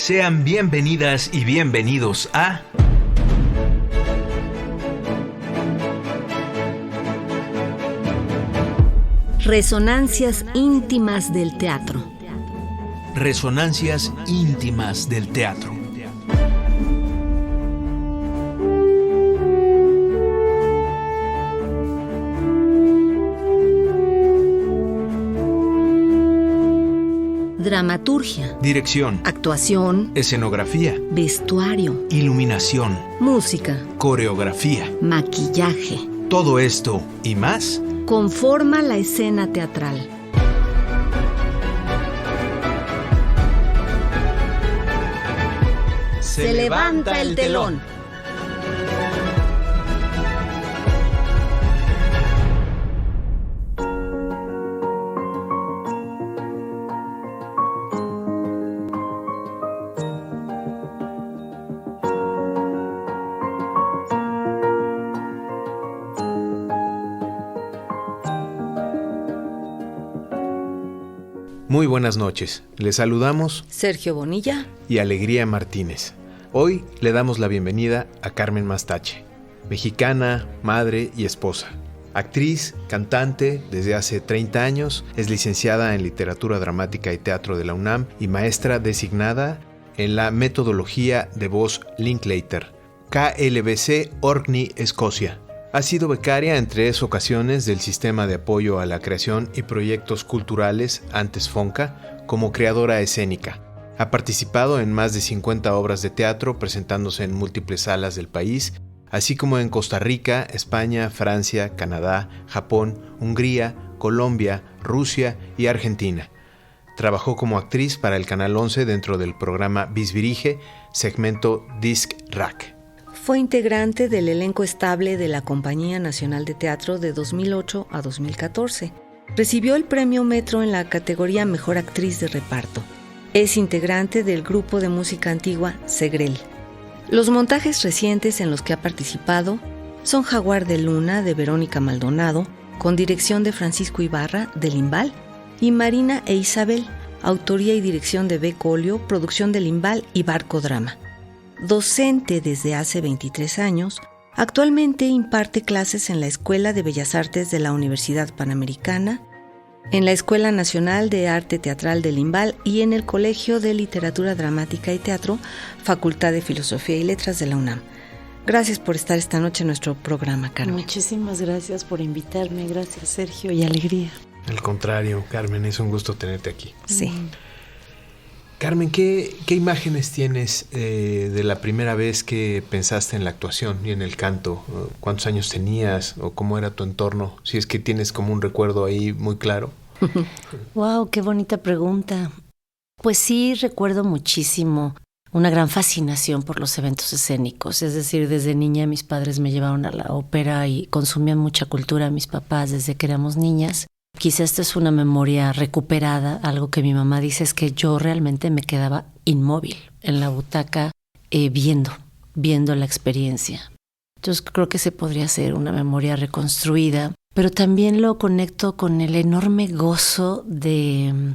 Sean bienvenidas y bienvenidos a Resonancias íntimas del teatro. Resonancias íntimas del teatro. Dramaturgia, Dirección, actuación, escenografía, vestuario, iluminación, música, coreografía. maquillaje. Todo esto y más Conforma la escena teatral. Se levanta el telón. Muy buenas noches, les saludamos Sergio Bonilla y Alegría Martínez. Hoy le damos la bienvenida a Carmen Mastache, mexicana, madre y esposa. Actriz, cantante desde hace 30 años, es licenciada en Literatura Dramática y Teatro de la UNAM y maestra designada en la metodología de voz Linklater, KLBC Orkney, Escocia. Ha sido becaria en 3 ocasiones del Sistema de Apoyo a la Creación y Proyectos Culturales, antes FONCA, como creadora escénica. Ha participado en más de 50 obras de teatro, presentándose en múltiples salas del país, así como en Costa Rica, España, Francia, Canadá, Japón, Hungría, Colombia, Rusia y Argentina. Trabajó como actriz para el Canal 11 dentro del programa Bisbirige, segmento Disc Rack. fue integrante del elenco estable de la Compañía Nacional de Teatro de 2008 a 2014. Recibió el Premio Metro en la categoría Mejor Actriz de Reparto. Es integrante del grupo de música antigua Segrel. Los montajes recientes en los que ha participado son Jaguar de Luna de Verónica Maldonado, con dirección de Francisco Ibarra de Limbal, y Marina e Isabel, autoría y dirección de B. Colio, producción de Limbal y Barco Drama. Docente desde hace 23 años, actualmente imparte clases en la Escuela de Bellas Artes de la Universidad Panamericana, en la Escuela Nacional de Arte Teatral de Limbal y en el Colegio de Literatura Dramática y Teatro, Facultad de Filosofía y Letras de la UNAM. Gracias por estar esta noche en nuestro programa, Carmen. Muchísimas gracias por invitarme. Gracias, Sergio, y Alegría. Al contrario, Carmen, es un gusto tenerte aquí. Sí. Carmen, ¿qué imágenes tienes de la primera vez que pensaste en la actuación y en el canto? ¿Cuántos años tenías o cómo era tu entorno? Si es que tienes como un recuerdo ahí muy claro. Wow, qué bonita pregunta. Pues sí, recuerdo muchísimo una gran fascinación por los eventos escénicos. Es decir, desde niña mis padres me llevaron a la ópera y consumían mucha cultura mis papás desde que éramos niñas. Quizá esta es una memoria recuperada. Algo que mi mamá dice es que yo realmente me quedaba inmóvil en la butaca viendo la experiencia. Entonces creo que se podría hacer una memoria reconstruida, pero también lo conecto con el enorme gozo de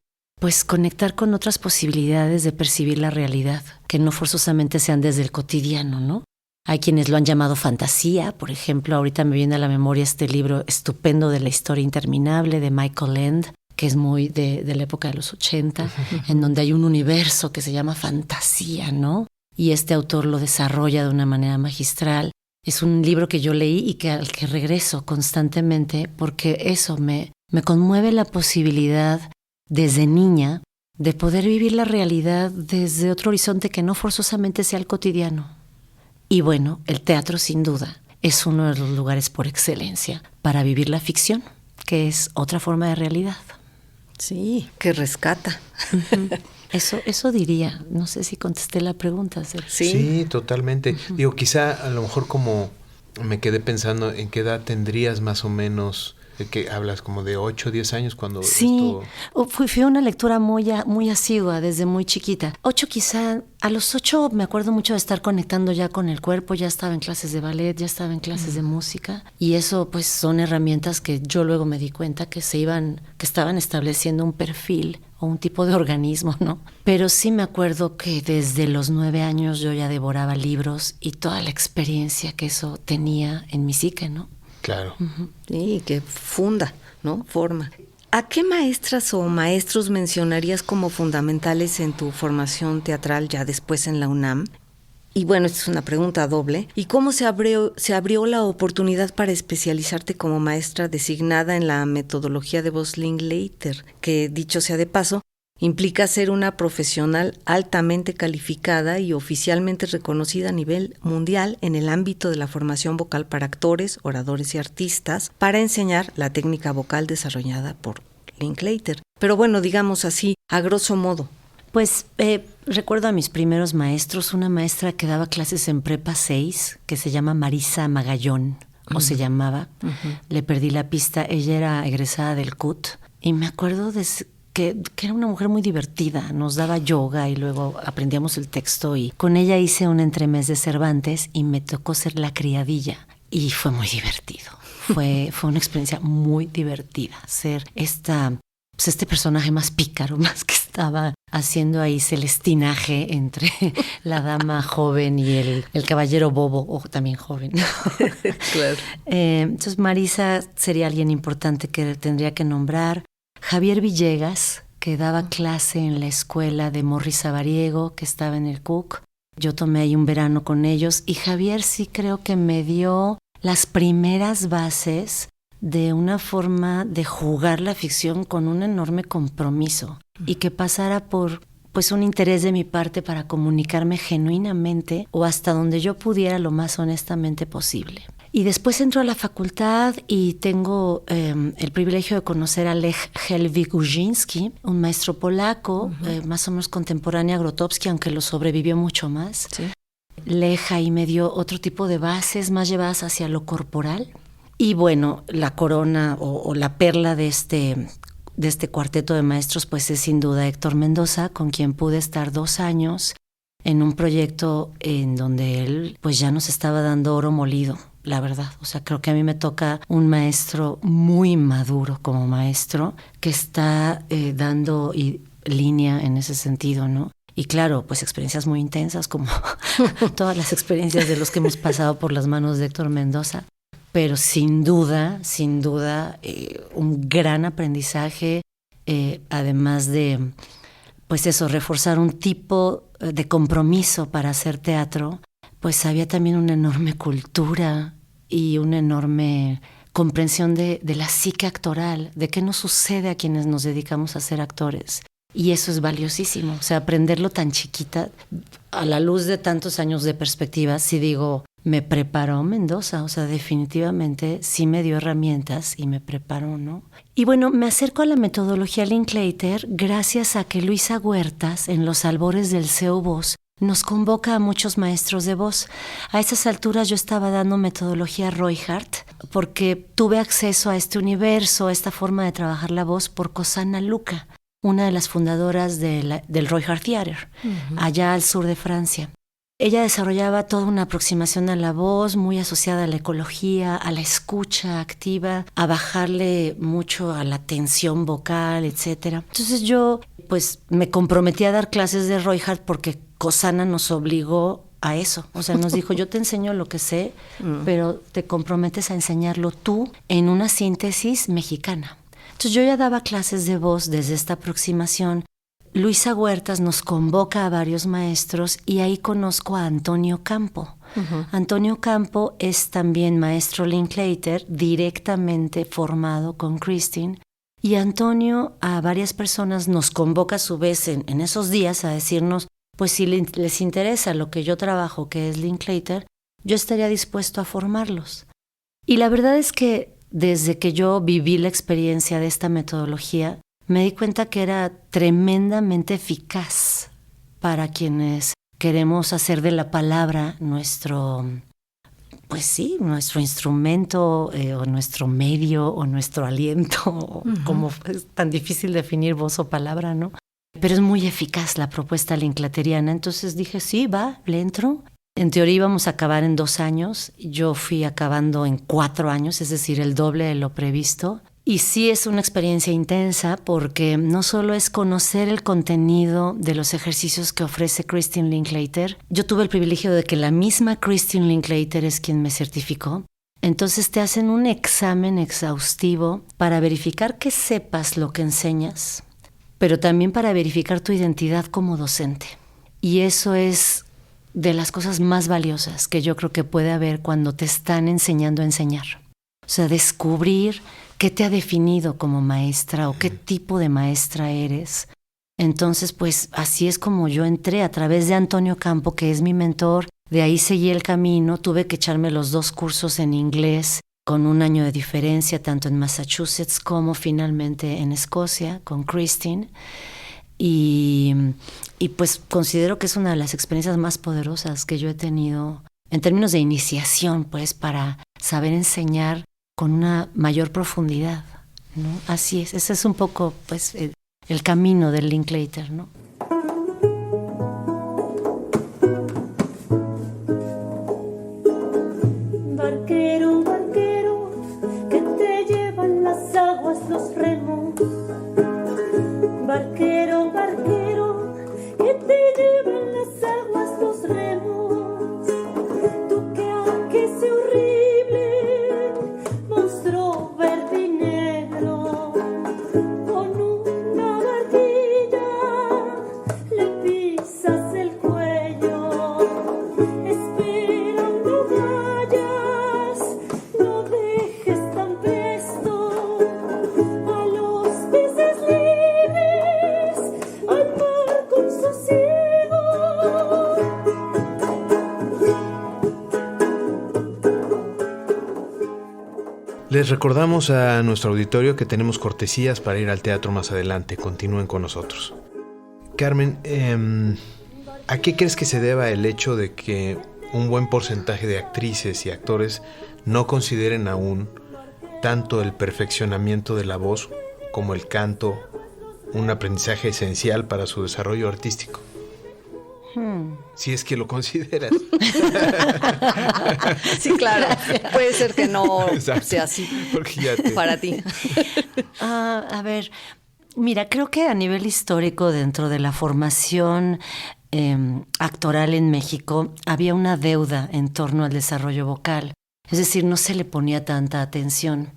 conectar con otras posibilidades de percibir la realidad, que no forzosamente sean desde el cotidiano, ¿no? Hay quienes lo han llamado fantasía. Por ejemplo, ahorita me viene a la memoria este libro estupendo de La historia interminable de Michael Ende, que es muy de la época de los 80, en donde hay un universo que se llama fantasía, ¿no? Y este autor lo desarrolla de una manera magistral. Es un libro que yo leí y al que regreso constantemente porque eso me conmueve la posibilidad desde niña de poder vivir la realidad desde otro horizonte que no forzosamente sea el cotidiano. Y bueno, el teatro sin duda es uno de los lugares por excelencia para vivir la ficción, que es otra forma de realidad. Sí, que rescata. Eso diría. No sé si contesté la pregunta, Sergio. Sí, totalmente. Digo, quizá a lo mejor como me quedé pensando en qué edad tendrías más o menos ¿De qué hablas? ¿Como de 8 o 10 años cuando Sí, esto...? fui una lectura muy asidua desde muy chiquita. 8 quizá, a los 8 me acuerdo mucho de estar conectando ya con el cuerpo, ya estaba en clases de ballet, ya estaba en clases de música, y eso pues son herramientas que yo luego me di cuenta que estaban estableciendo un perfil o un tipo de organismo, ¿no? Pero sí me acuerdo que desde los 9 años yo ya devoraba libros y toda la experiencia que eso tenía en mi psique, ¿no? Claro. Sí, que funda, ¿no? Forma. ¿A qué maestras o maestros mencionarías como fundamentales en tu formación teatral ya después en la UNAM? Y bueno, esta es una pregunta doble. ¿Y cómo se abrió la oportunidad para especializarte como maestra designada en la metodología de voz Linklater, que, dicho sea de paso, implica ser una profesional altamente calificada y oficialmente reconocida a nivel mundial en el ámbito de la formación vocal para actores, oradores y artistas para enseñar la técnica vocal desarrollada por Linklater? Pero bueno, digamos así, a grosso modo. Pues recuerdo a mis primeros maestros, una maestra que daba clases en Prepa 6, que se llama Marisa Magallón, o se llamaba. Le perdí la pista, ella era egresada del CUT, y me acuerdo que era una mujer muy divertida, nos daba yoga y luego aprendíamos el texto, y con ella hice un entremés de Cervantes y me tocó ser la criadilla, y fue muy divertido. Fue una experiencia muy divertida, ser este personaje más pícaro, más que estaba haciendo ahí celestinaje entre la dama joven y el caballero bobo, o también joven. Claro. Entonces Marisa sería alguien importante que tendría que nombrar. Javier Villegas, que daba clase en la escuela de Morris Sabariego, que estaba en el CUC. Yo tomé ahí un verano con ellos, y Javier sí creo que me dio las primeras bases de una forma de jugar la ficción con un enorme compromiso, y que pasara por pues un interés de mi parte para comunicarme genuinamente o hasta donde yo pudiera lo más honestamente posible. Y después entro a la facultad y tengo el privilegio de conocer a Lech Helwig-Urzynski, un maestro polaco, más o menos contemporáneo a Grotowski, aunque lo sobrevivió mucho más. Sí. Lech ahí me dio otro tipo de bases más llevadas hacia lo corporal. Y bueno, la corona o la perla de este cuarteto de maestros pues es sin duda Héctor Mendoza, con quien pude estar 2 años en un proyecto en donde él pues ya nos estaba dando oro molido, la verdad. O sea, creo que a mí me toca un maestro muy maduro como maestro que está dando línea en ese sentido, ¿no? Y claro, pues experiencias muy intensas como todas las experiencias de los que hemos pasado por las manos de Héctor Mendoza. Pero sin duda, un gran aprendizaje, además de, pues eso, reforzar un tipo de compromiso para hacer teatro, pues había también una enorme cultura y una enorme comprensión de la psique actoral, de qué nos sucede a quienes nos dedicamos a ser actores. Y eso es valiosísimo, o sea, aprenderlo tan chiquita, a la luz de tantos años de perspectiva, si digo... Me preparó Mendoza, o sea, definitivamente sí me dio herramientas y me preparó, ¿no? Y bueno, me acerco a la metodología Linklater gracias a que Luisa Huertas, en los albores del CEO Voz, nos convoca a muchos maestros de voz. A esas alturas yo estaba dando metodología Royhart porque tuve acceso a este universo, a esta forma de trabajar la voz por Cosanna Luca, una de las fundadoras del Royhart Theater, allá al sur de Francia. Ella desarrollaba toda una aproximación a la voz muy asociada a la ecología, a la escucha activa, a bajarle mucho a la tensión vocal, etc. Entonces yo pues me comprometí a dar clases de Royhart porque Cosanna nos obligó a eso. O sea, nos dijo, yo te enseño lo que sé, pero te comprometes a enseñarlo tú en una síntesis mexicana. Entonces yo ya daba clases de voz desde esta aproximación. Luisa Huertas nos convoca a varios maestros y ahí conozco a Antonio Campo. Antonio Campo es también maestro Linklater, directamente formado con Christine. Y Antonio a varias personas nos convoca a su vez en esos días a decirnos, pues si les interesa lo que yo trabajo, que es Linklater, yo estaría dispuesto a formarlos. Y la verdad es que desde que yo viví la experiencia de esta metodología, me di cuenta que era tremendamente eficaz para quienes queremos hacer de la palabra nuestro pues sí, nuestro instrumento o nuestro medio o nuestro aliento, como es tan difícil definir voz o palabra, ¿no? Pero es muy eficaz la propuesta linclateriana. Entonces dije, sí, va, le entro. En teoría íbamos a acabar en 2 años. Yo fui acabando en 4 años, es decir, el doble de lo previsto. Y sí es una experiencia intensa porque no solo es conocer el contenido de los ejercicios que ofrece Christine Linklater. Yo tuve el privilegio de que la misma Christine Linklater es quien me certificó. Entonces te hacen un examen exhaustivo para verificar que sepas lo que enseñas, pero también para verificar tu identidad como docente. Y eso es de las cosas más valiosas que yo creo que puede haber cuando te están enseñando a enseñar. O sea, descubrir qué te ha definido como maestra o qué tipo de maestra eres. Entonces, pues así es como yo entré a través de Antonio Campo, que es mi mentor. De ahí seguí el camino, tuve que echarme los 2 cursos en inglés con 1 año de diferencia, tanto en Massachusetts como finalmente en Escocia, con Christine. Y pues considero que es una de las experiencias más poderosas que yo he tenido en términos de iniciación, pues para saber enseñar con una mayor profundidad, ¿no? Así es, ese es un poco pues el camino del Linklater, ¿no? Barquero, barquero, que te llevan las aguas los remos. Barquero, barquero, que te llevan las aguas los remos. Tú que aquel horrible monstruo verde y negro, con una barquilla le pisas el cuello. Espera, no vayas, no dejes tan presto a los peces libres, al mar con sosiego. Les recordamos a nuestro auditorio que tenemos cortesías para ir al teatro más adelante. Continúen con nosotros. Carmen, ¿a qué crees que se deba el hecho de que un buen porcentaje de actrices y actores no consideren aún tanto el perfeccionamiento de la voz como el canto un aprendizaje esencial para su desarrollo artístico? Si es que lo consideras. Sí, claro. Puede ser que no Exacto. sea así Porque ya te... para ti. A ver, mira, creo que a nivel histórico dentro de la formación actoral en México había una deuda en torno al desarrollo vocal. Es decir, no se le ponía tanta atención.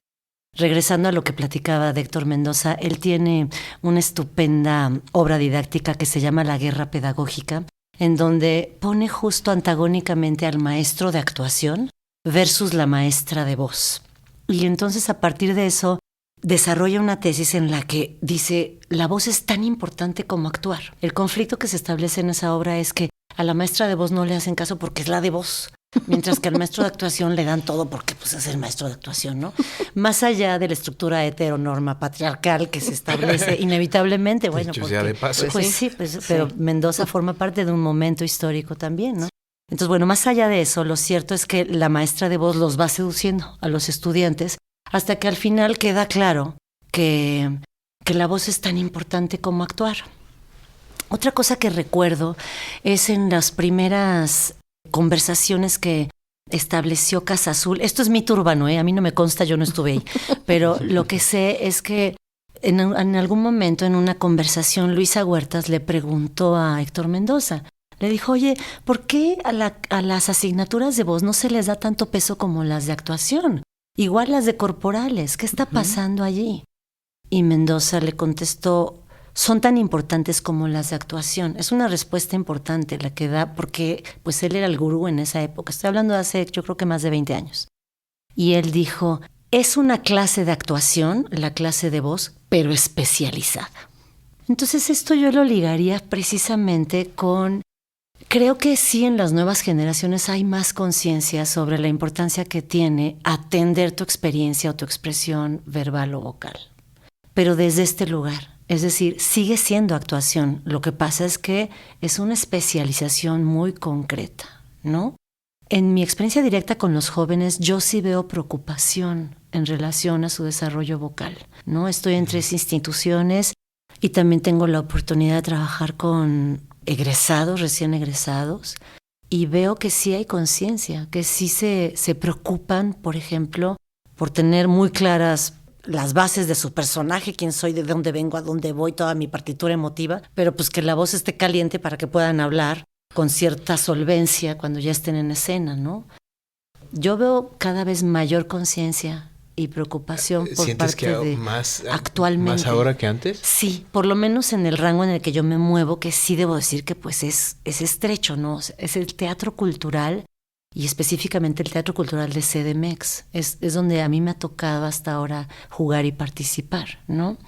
Regresando a lo que platicaba de Héctor Mendoza, él tiene una estupenda obra didáctica que se llama La Guerra Pedagógica, en donde pone justo antagónicamente al maestro de actuación versus la maestra de voz. Y entonces a partir de eso desarrolla una tesis en la que dice, la voz es tan importante como actuar. El conflicto que se establece en esa obra es que a la maestra de voz no le hacen caso porque es la de voz, mientras que al maestro de actuación le dan todo porque pues, es el maestro de actuación, ¿no? Más allá de la estructura heteronorma patriarcal que se establece inevitablemente, bueno, Dicho porque, sea de paso. pues sí, pero Mendoza forma parte de un momento histórico también, ¿no? Entonces, bueno, más allá de eso, lo cierto es que la maestra de voz los va seduciendo a los estudiantes hasta que al final queda claro que la voz es tan importante como actuar. Otra cosa que recuerdo es en las primeras conversaciones que estableció Casa Azul. Esto es mito urbano, a mí no me consta, yo no estuve ahí, pero lo que sé es que en algún momento en una conversación Luisa Huertas le preguntó a Héctor Mendoza, le dijo, oye, ¿por qué a las asignaturas de voz no se les da tanto peso como las de actuación? Igual las de corporales, ¿qué está pasando allí? Y Mendoza le contestó, son tan importantes como las de actuación. Es una respuesta importante la que da porque pues él era el gurú en esa época. Estoy hablando de hace yo creo que más de 20 años. Y él dijo, es una clase de actuación, la clase de voz, pero especializada. Entonces esto yo lo ligaría precisamente con, creo que sí en las nuevas generaciones hay más conciencia sobre la importancia que tiene atender tu experiencia o tu expresión verbal o vocal. Pero desde este lugar. Es decir, sigue siendo actuación. Lo que pasa es que es una especialización muy concreta, ¿no? En mi experiencia directa con los jóvenes, yo sí veo preocupación en relación a su desarrollo vocal, ¿no? Estoy en 3 instituciones y también tengo la oportunidad de trabajar con egresados, recién egresados, y veo que sí hay conciencia, que sí se preocupan, por ejemplo, por tener muy claras las bases de su personaje, quién soy, de dónde vengo, a dónde voy, toda mi partitura emotiva, pero pues que la voz esté caliente para que puedan hablar con cierta solvencia cuando ya estén en escena, ¿no? Yo veo cada vez mayor conciencia y preocupación por ¿Sientes parte que de actualmente más ahora que antes? Sí, por lo menos en el rango en el que yo me muevo, que sí debo decir que pues es estrecho, ¿no? Es el teatro cultural y específicamente el teatro cultural de CDMX. Es donde a mí me ha tocado hasta ahora jugar y participar, ¿no?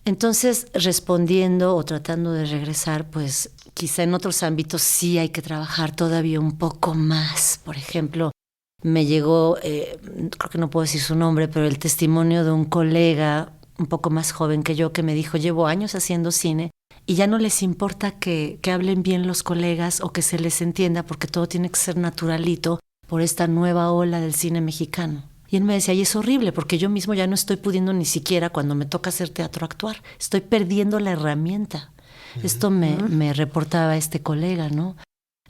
Entonces, respondiendo o tratando de regresar, pues quizá en otros ámbitos sí hay que trabajar todavía un poco más. Por ejemplo, me llegó, creo que no puedo decir su nombre, pero el testimonio de un colega un poco más joven que yo que me dijo, llevo años haciendo cine y ya no les importa que hablen bien los colegas o que se les entienda porque todo tiene que ser naturalito por esta nueva ola del cine mexicano. Y él me decía, y es horrible porque yo mismo ya no estoy pudiendo ni siquiera cuando me toca hacer teatro actuar. Estoy perdiendo la herramienta. Esto me reportaba este colega, ¿no?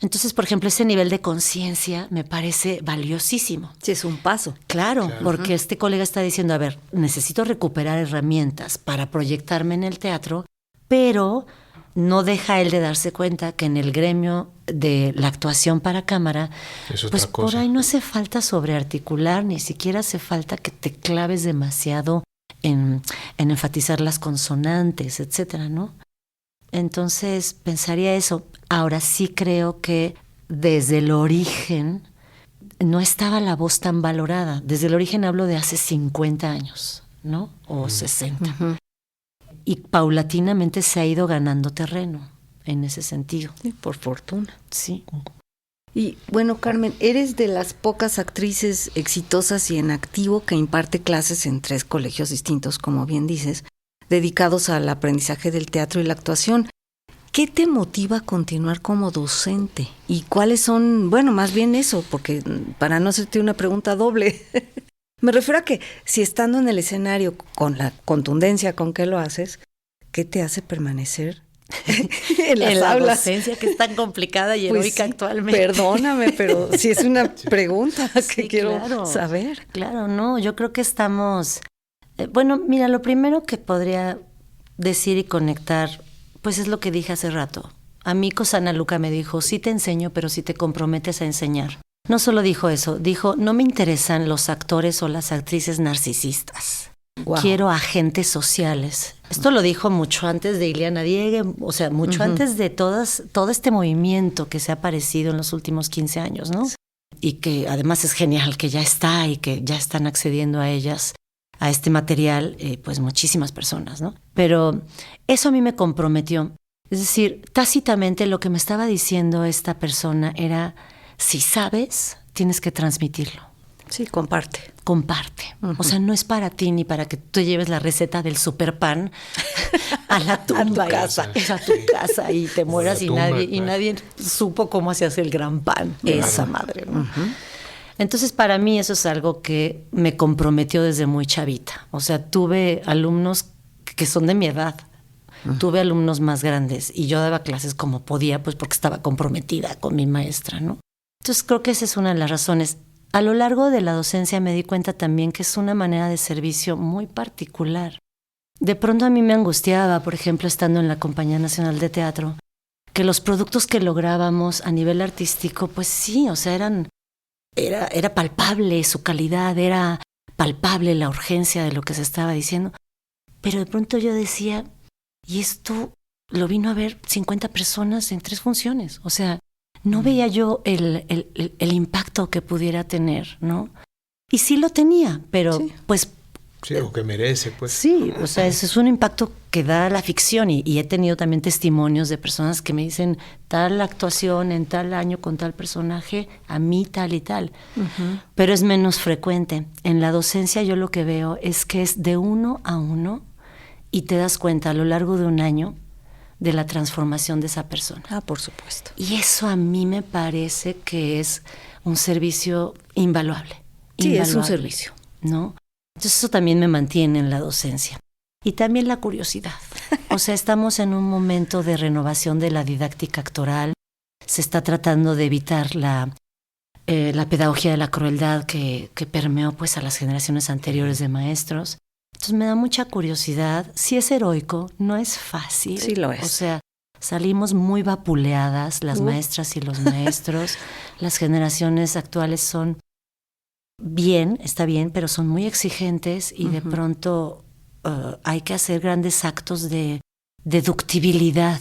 Entonces, por ejemplo, ese nivel de conciencia me parece valiosísimo. Sí, es un paso. Claro, porque este colega está diciendo, a ver, necesito recuperar herramientas para proyectarme en el teatro, pero no deja él de darse cuenta que en el gremio de la actuación para cámara, es otra pues cosa. por ahí no hace falta sobrearticular, ni siquiera hace falta que te claves demasiado en enfatizar las consonantes, etcétera, ¿no? Entonces pensaría eso. Ahora sí creo que desde el origen no estaba la voz tan valorada. Desde el origen hablo de hace 50 años, ¿no? O 60. Uh-huh. Y paulatinamente se ha ido ganando terreno en ese sentido. Sí, por fortuna. Sí. Y bueno, Carmen, eres de las pocas actrices exitosas y en activo que imparte clases en 3 colegios distintos, como bien dices, dedicados al aprendizaje del teatro y la actuación. ¿Qué te motiva a continuar como docente? ¿Y cuáles son, bueno, más bien eso, porque para no hacerte una pregunta doble, me refiero a que si estando en el escenario con la contundencia con que lo haces, ¿qué te hace permanecer en las la aulas? docencia que es tan complicada y Pues heroica sí, actualmente. Perdóname, pero sí es una pregunta que Sí, quiero claro. saber. Claro, no, yo creo que estamos... bueno, mira, lo primero que podría decir y conectar, pues es lo que dije hace rato. A mí Cosana Luca me dijo, sí te enseño, pero sí te comprometes a enseñar. No solo dijo eso, dijo, no me interesan los actores o las actrices narcisistas. Wow. Quiero agentes sociales. Esto lo dijo mucho antes de Ileana Diegue, o sea, mucho antes de todo este movimiento que se ha aparecido en los últimos 15 años, ¿no? Y que además es genial que ya está y que ya están accediendo a ellas, a este material, pues muchísimas personas, ¿no? Pero eso a mí me comprometió. Es decir, tácitamente lo que me estaba diciendo esta persona era, si sabes, tienes que transmitirlo. Sí, comparte. Comparte. Uh-huh. O sea, no es para ti ni para que tú lleves la receta del superpan a la tumba. A tu casa. A tu casa y te mueras y tumba, nadie, claro. y nadie supo cómo se hace el gran pan. Claro. Esa madre, ¿no? Uh-huh. Entonces, para mí eso es algo que me comprometió desde muy chavita. O sea, tuve alumnos que son de mi edad. Tuve alumnos más grandes y yo daba clases como podía, pues porque estaba comprometida con mi maestra, ¿no? Entonces, creo que esa es una de las razones. A lo largo de la docencia me di cuenta también que es una manera de servicio muy particular. De pronto a mí me angustiaba, por ejemplo, estando en la Compañía Nacional de Teatro, que los productos que lográbamos a nivel artístico, pues sí, o sea, era palpable su calidad, era palpable la urgencia de lo que se estaba diciendo. Pero de pronto yo decía, y esto lo vino a ver 50 personas en 3 funciones. O sea, no veía yo el impacto que pudiera tener, ¿no? Y sí lo tenía, pero sí. Pues... Sí, o que merece, pues. Sí, o sea, ese es un impacto que da la ficción y he tenido también testimonios de personas que me dicen tal actuación en tal año con tal personaje, a mí tal y tal. Uh-huh. Pero es menos frecuente. En la docencia yo lo que veo es que es de 1 a 1 y te das cuenta a lo largo de un año de la transformación de esa persona. Ah, por supuesto. Y eso a mí me parece que es un servicio invaluable. Sí, es un invaluable, servicio. ¿no? Entonces eso también me mantiene en la docencia. Y también la curiosidad. O sea, estamos en un momento de renovación de la didáctica actoral. Se está tratando de evitar la pedagogía de la crueldad que permeó pues a las generaciones anteriores de maestros. Entonces me da mucha curiosidad. Sí es heroico, no es fácil. Sí lo es. O sea, salimos muy vapuleadas las maestras y los maestros. Las generaciones actuales son bien, está bien, pero son muy exigentes y de pronto hay que hacer grandes actos de deductibilidad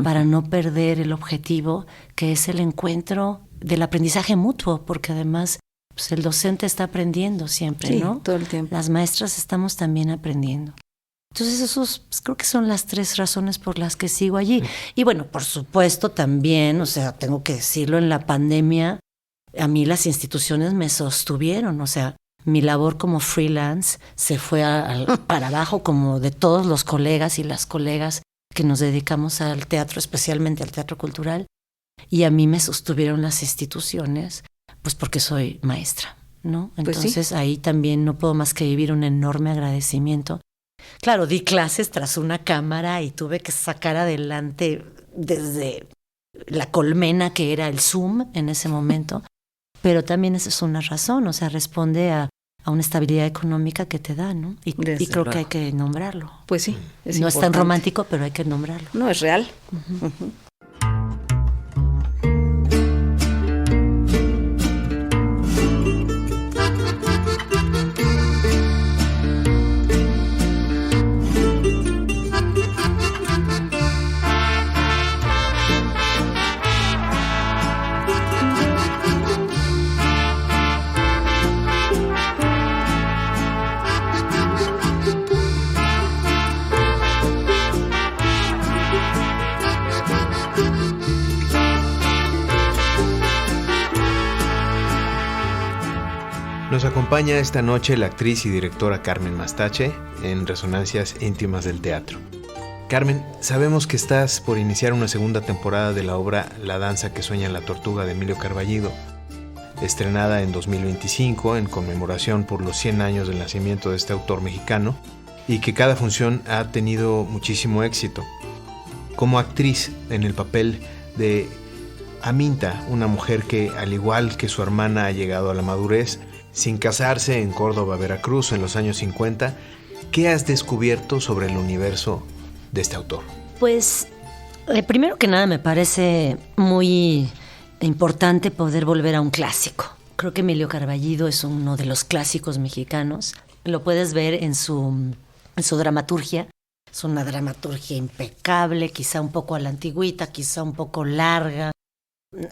para no perder el objetivo, que es el encuentro del aprendizaje mutuo, porque además pues, el docente está aprendiendo siempre, Sí, ¿no? todo el tiempo. Las maestras estamos también aprendiendo. Entonces esos pues, creo que son las 3 razones por las que sigo allí. Y bueno, por supuesto también, o sea, tengo que decirlo, en la pandemia a mí las instituciones me sostuvieron, o sea, mi labor como freelance se fue para abajo, como de todos los colegas y las colegas que nos dedicamos al teatro, especialmente al teatro cultural, y a mí me sostuvieron las instituciones, pues porque soy maestra, ¿no? Pues Entonces sí. ahí también no puedo más que vivir un enorme agradecimiento. Claro, di clases tras una cámara y tuve que sacar adelante desde la colmena que era el Zoom en ese momento, pero también esa es una razón, o sea, responde a una estabilidad económica que te da, ¿no? Y Desde creo que luego. hay que nombrarlo. Pues sí, es No es tan importante. romántico, pero hay que nombrarlo. No, es real. Nos acompaña esta noche la actriz y directora Carmen Mastache en Resonancias Íntimas del Teatro. Carmen, sabemos que estás por iniciar una segunda temporada de la obra La danza que sueña la tortuga de Emilio Carballido, estrenada en 2025 en conmemoración por los 100 años del nacimiento de este autor mexicano, y que cada función ha tenido muchísimo éxito. Como actriz en el papel de Aminta, una mujer que, al igual que su hermana, ha llegado a la madurez sin casarse en Córdoba, Veracruz, en los años 50, ¿qué has descubierto sobre el universo de este autor? Pues, primero que nada me parece muy importante poder volver a un clásico. Creo que Emilio Carballido es uno de los clásicos mexicanos. Lo puedes ver en su dramaturgia. Es una dramaturgia impecable, quizá un poco a la antigüita, quizá un poco larga.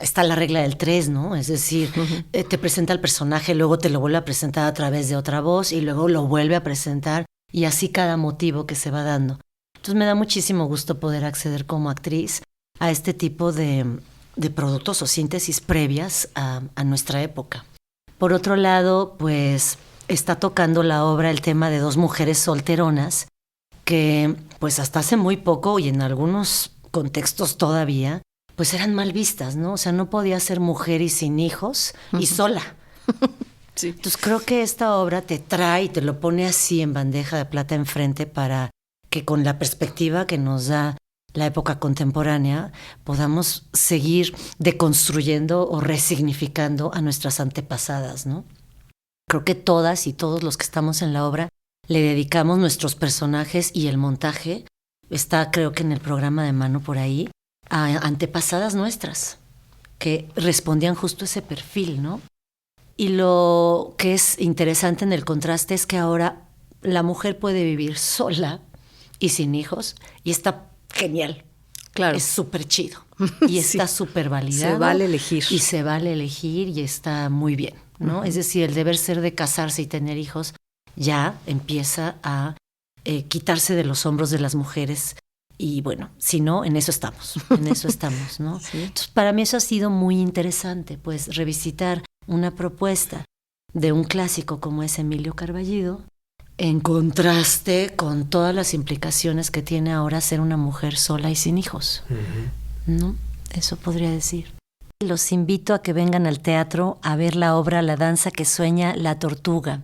Está la regla del 3, ¿no? Es decir, te presenta el personaje, luego te lo vuelve a presentar a través de otra voz y luego lo vuelve a presentar, y así cada motivo que se va dando. Entonces me da muchísimo gusto poder acceder como actriz a este tipo de productos o síntesis previas a nuestra época. Por otro lado, pues está tocando la obra el tema de 2 mujeres solteronas que pues hasta hace muy poco y en algunos contextos todavía pues eran mal vistas, ¿no? O sea, no podía ser mujer y sin hijos y sola. Sí. Entonces creo que esta obra te trae y te lo pone así en bandeja de plata enfrente para que con la perspectiva que nos da la época contemporánea podamos seguir deconstruyendo o resignificando a nuestras antepasadas, ¿no? Creo que todas y todos los que estamos en la obra le dedicamos nuestros personajes, y el montaje está, creo que en el programa de Mano por ahí, a antepasadas nuestras que respondían justo ese perfil, ¿no? Y lo que es interesante en el contraste es que ahora la mujer puede vivir sola y sin hijos, y está genial. Claro. Es súper chido. Y está súper validado. Se vale elegir. Y se vale elegir y está muy bien, ¿no? Es decir, el deber ser de casarse y tener hijos ya empieza a quitarse de los hombros de las mujeres. Y bueno, si no, en eso estamos, ¿no? Sí. Entonces, para mí eso ha sido muy interesante, pues revisitar una propuesta de un clásico como es Emilio Carballido, en contraste con todas las implicaciones que tiene ahora ser una mujer sola y sin hijos, ¿no? Eso podría decir. Los invito a que vengan al teatro a ver la obra La danza que sueña la tortuga.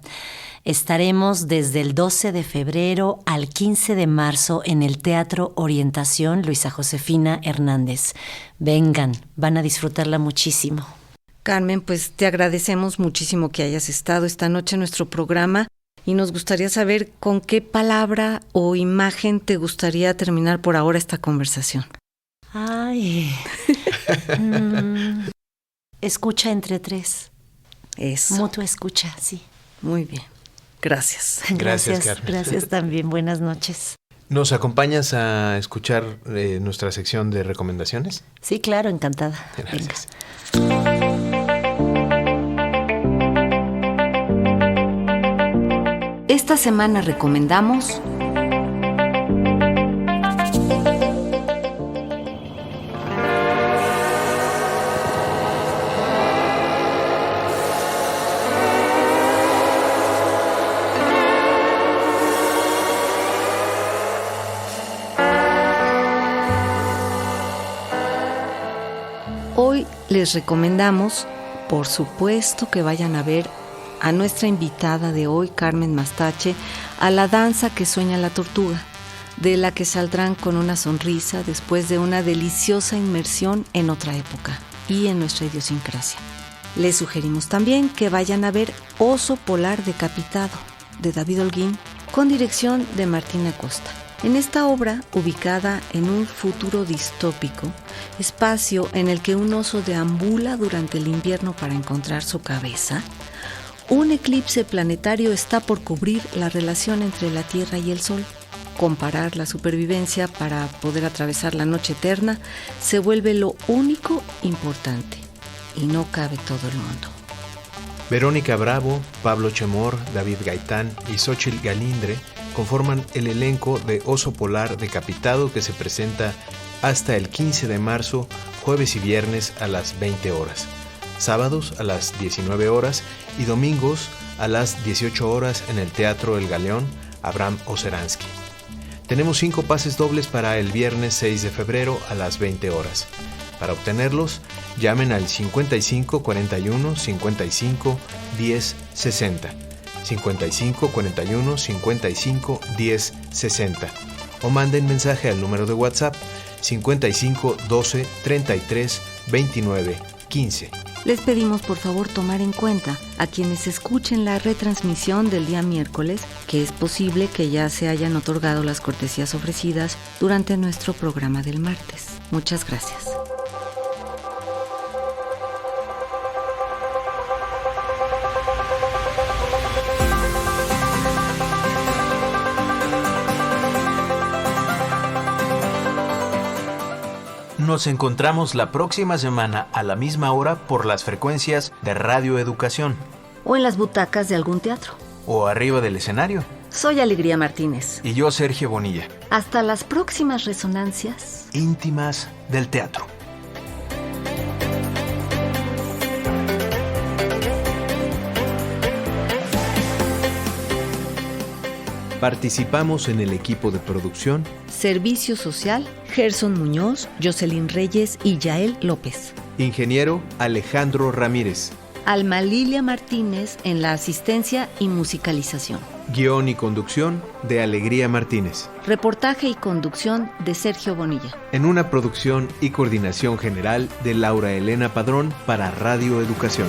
Estaremos desde el 12 de febrero al 15 de marzo en el Teatro Orientación Luisa Josefina Hernández. Vengan, van a disfrutarla muchísimo. Carmen, pues te agradecemos muchísimo que hayas estado esta noche en nuestro programa y nos gustaría saber con qué palabra o imagen te gustaría terminar por ahora esta conversación. Ay. Escucha entre tres. Eso. Mutua escucha, sí. Muy bien. Gracias. Gracias, Carmen. Gracias también. Buenas noches. ¿Nos acompañas a escuchar nuestra sección de recomendaciones? Sí, claro, encantada. Gracias. Esta semana recomendamos Hoy les recomendamos, por supuesto, que vayan a ver a nuestra invitada de hoy, Carmen Mastache, a La danza que sueña la tortuga, de la que saldrán con una sonrisa después de una deliciosa inmersión en otra época y en nuestra idiosincrasia. Les sugerimos también que vayan a ver Oso Polar Decapitado, de David Holguín, con dirección de Martín Acosta. En esta obra, ubicada en un futuro distópico, espacio en el que un oso deambula durante el invierno para encontrar su cabeza, un eclipse planetario está por cubrir la relación entre la Tierra y el Sol. Comparar la supervivencia para poder atravesar la noche eterna se vuelve lo único importante, y no cabe todo el mundo. Verónica Bravo, Pablo Chemor, David Gaitán y Xóchitl Galindre conforman el elenco de Oso Polar Decapitado, que se presenta hasta el 15 de marzo, jueves y viernes a las 20 horas, sábados a las 19 horas y domingos a las 18 horas en el Teatro El Galeón Abraham Oceransky. Tenemos 5 pases dobles para el viernes 6 de febrero a las 20 horas. Para obtenerlos, llamen al 55 41 55 10 60, 55 41 55 10 60 o manden mensaje al número de WhatsApp 55 12 33 29 15. Les pedimos por favor tomar en cuenta a quienes escuchen la retransmisión del día miércoles que es posible que ya se hayan otorgado las cortesías ofrecidas durante nuestro programa del martes. Muchas gracias. Nos encontramos la próxima semana a la misma hora por las frecuencias de Radio Educación O en las butacas de algún teatro. o arriba del escenario. Soy Alegría Martínez. Y yo, Sergio Bonilla, Hasta las próximas resonancias. íntimas del teatro. Participamos en el equipo de producción Servicio Social, Gerson Muñoz, Jocelyn Reyes y Yael López. Ingeniero Alejandro Ramírez. Alma Lilia Martínez en la asistencia y musicalización. Guión y conducción de Alegría Martínez. Reportaje y conducción de Sergio Bonilla. En una producción y coordinación general de Laura Elena Padrón para Radio Educación.